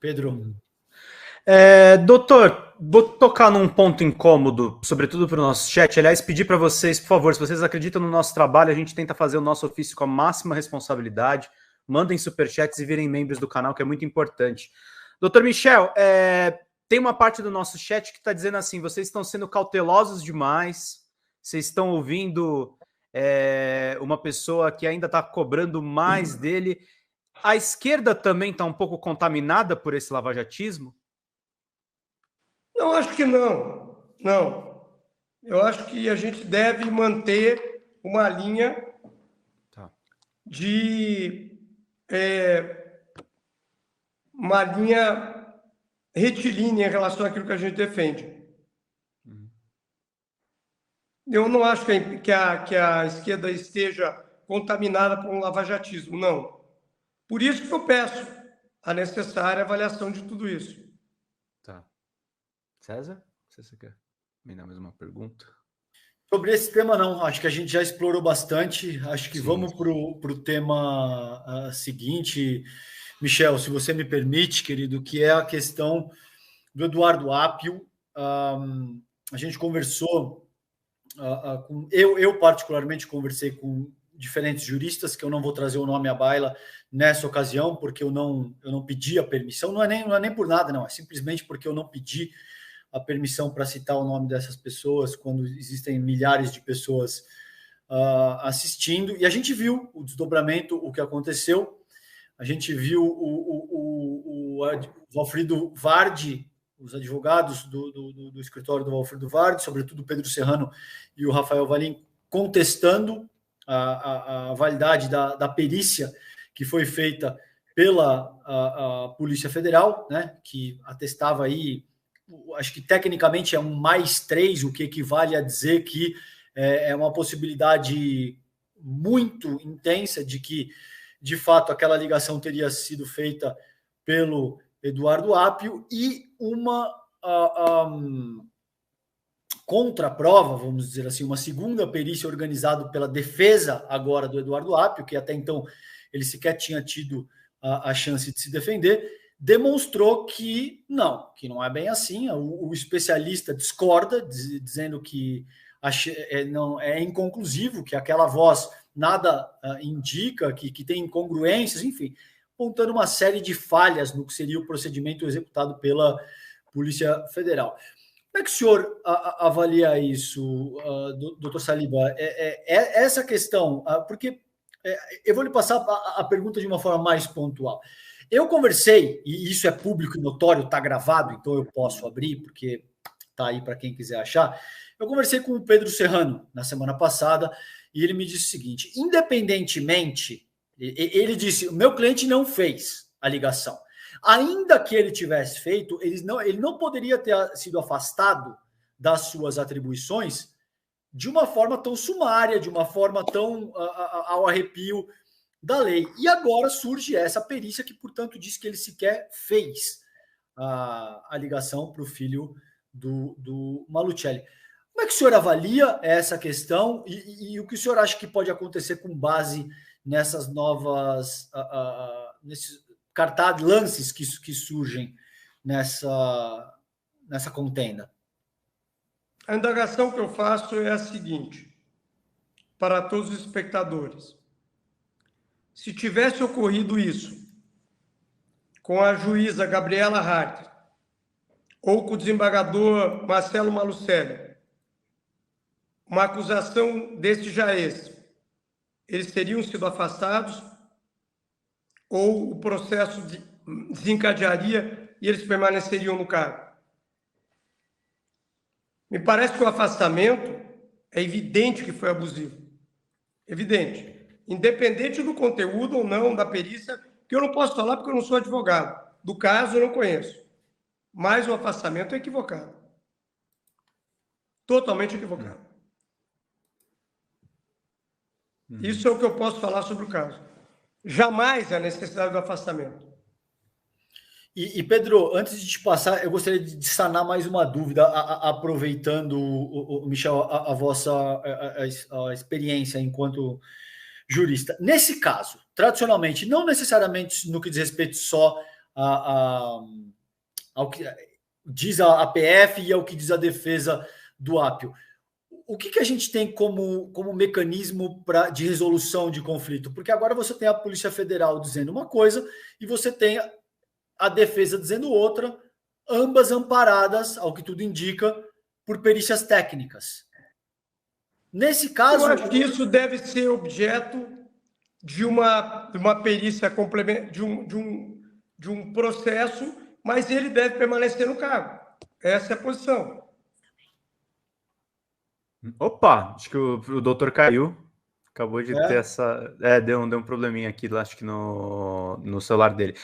Pedro. Doutor, vou tocar num ponto incômodo, sobretudo para o nosso chat. Aliás, pedir para vocês, por favor, se vocês acreditam no nosso trabalho, a gente tenta fazer o nosso ofício com a máxima responsabilidade. Mandem superchats e virem membros do canal, que é muito importante. Doutor Michel, tem uma parte do nosso chat que está dizendo assim, vocês estão sendo cautelosos demais, vocês estão ouvindo uma pessoa que ainda está cobrando mais dele. A esquerda também está um pouco contaminada por esse lavajatismo? Não, acho que não. Não. Eu acho que a gente deve manter uma linha de... uma linha retilínea em relação àquilo que a gente defende. Eu não acho que a esquerda esteja contaminada por um lavajatismo, não. Por isso que eu peço a necessária avaliação de tudo isso. Tá. César, você quer me dar mais uma pergunta? Sobre esse tema, não. Acho que a gente já explorou bastante. Acho que vamos para o tema seguinte, Michel, se você me permite, querido, que é a questão do Eduardo Apio. A gente conversou, eu particularmente conversei com diferentes juristas, que eu não vou trazer o nome à baila nessa ocasião, porque eu não pedi a permissão. Não é nem por nada, não. É simplesmente porque eu não pedi a permissão para citar o nome dessas pessoas quando existem milhares de pessoas assistindo. E a gente viu o desdobramento, o que aconteceu. A gente viu o Valfrido Vardi, os advogados do escritório do Valfrido Vardi, sobretudo o Pedro Serrano e o Rafael Valim, contestando a validade da perícia que foi feita pela a Polícia Federal, né, que atestava aí, acho que tecnicamente é um +3, o que equivale a dizer que é uma possibilidade muito intensa de que, de fato, aquela ligação teria sido feita pelo Eduardo Apio, e uma contraprova, vamos dizer assim, uma segunda perícia organizada pela defesa agora do Eduardo Apio, que até então ele sequer tinha tido a chance de se defender, demonstrou que não é bem assim. O especialista discorda, dizendo que não é inconclusivo, que aquela voz nada indica, que tem incongruências, enfim, apontando uma série de falhas no que seria o procedimento executado pela Polícia Federal. Como é que o senhor avalia isso, doutor Saliba? Essa questão, porque eu vou lhe passar a pergunta de uma forma mais pontual. Eu conversei, e isso é público e notório, está gravado, então eu posso abrir, porque está aí para quem quiser achar. Eu conversei com o Pedro Serrano na semana passada, e ele me disse o seguinte: independentemente, ele disse, o meu cliente não fez a ligação. Ainda que ele tivesse feito, ele não poderia ter sido afastado das suas atribuições de uma forma tão sumária, de uma forma tão ao arrepio da lei. E agora surge essa perícia que, portanto, diz que ele sequer fez a ligação para o filho do Malucelli. Como é que o senhor avalia essa questão e o que o senhor acha que pode acontecer com base nessas novas... nesses lances que surgem nessa contenda? A indagação que eu faço é a seguinte, para todos os espectadores. Se tivesse ocorrido isso com a juíza Gabriela Harter ou com o desembargador Marcelo Malucelli, uma acusação desse jaez, eles teriam sido afastados ou o processo desencadearia e eles permaneceriam no cargo? Me parece que o afastamento é evidente que foi abusivo. Evidente. Independente do conteúdo ou não da perícia, que eu não posso falar porque eu não sou advogado. Do caso eu não conheço. Mas o afastamento é equivocado. Totalmente equivocado. Isso é o que eu posso falar sobre o caso. Jamais a necessidade do afastamento. E Pedro, antes de te passar, eu gostaria de sanar mais uma dúvida, aproveitando, Michel, a vossa a experiência enquanto jurista. Nesse caso, tradicionalmente, não necessariamente no que diz respeito só ao que diz a PF e ao que diz a defesa do Appio. O que a gente tem como mecanismo de resolução de conflito? Porque agora você tem a Polícia Federal dizendo uma coisa e você tem a defesa dizendo outra, ambas amparadas, ao que tudo indica, por perícias técnicas. Nesse caso... Eu acho que isso deve ser objeto de uma perícia complementar, de um processo, mas ele deve permanecer no cargo. Essa é a posição. Opa, acho que o doutor caiu. Acabou de ter essa... deu um probleminha aqui, acho que no celular dele.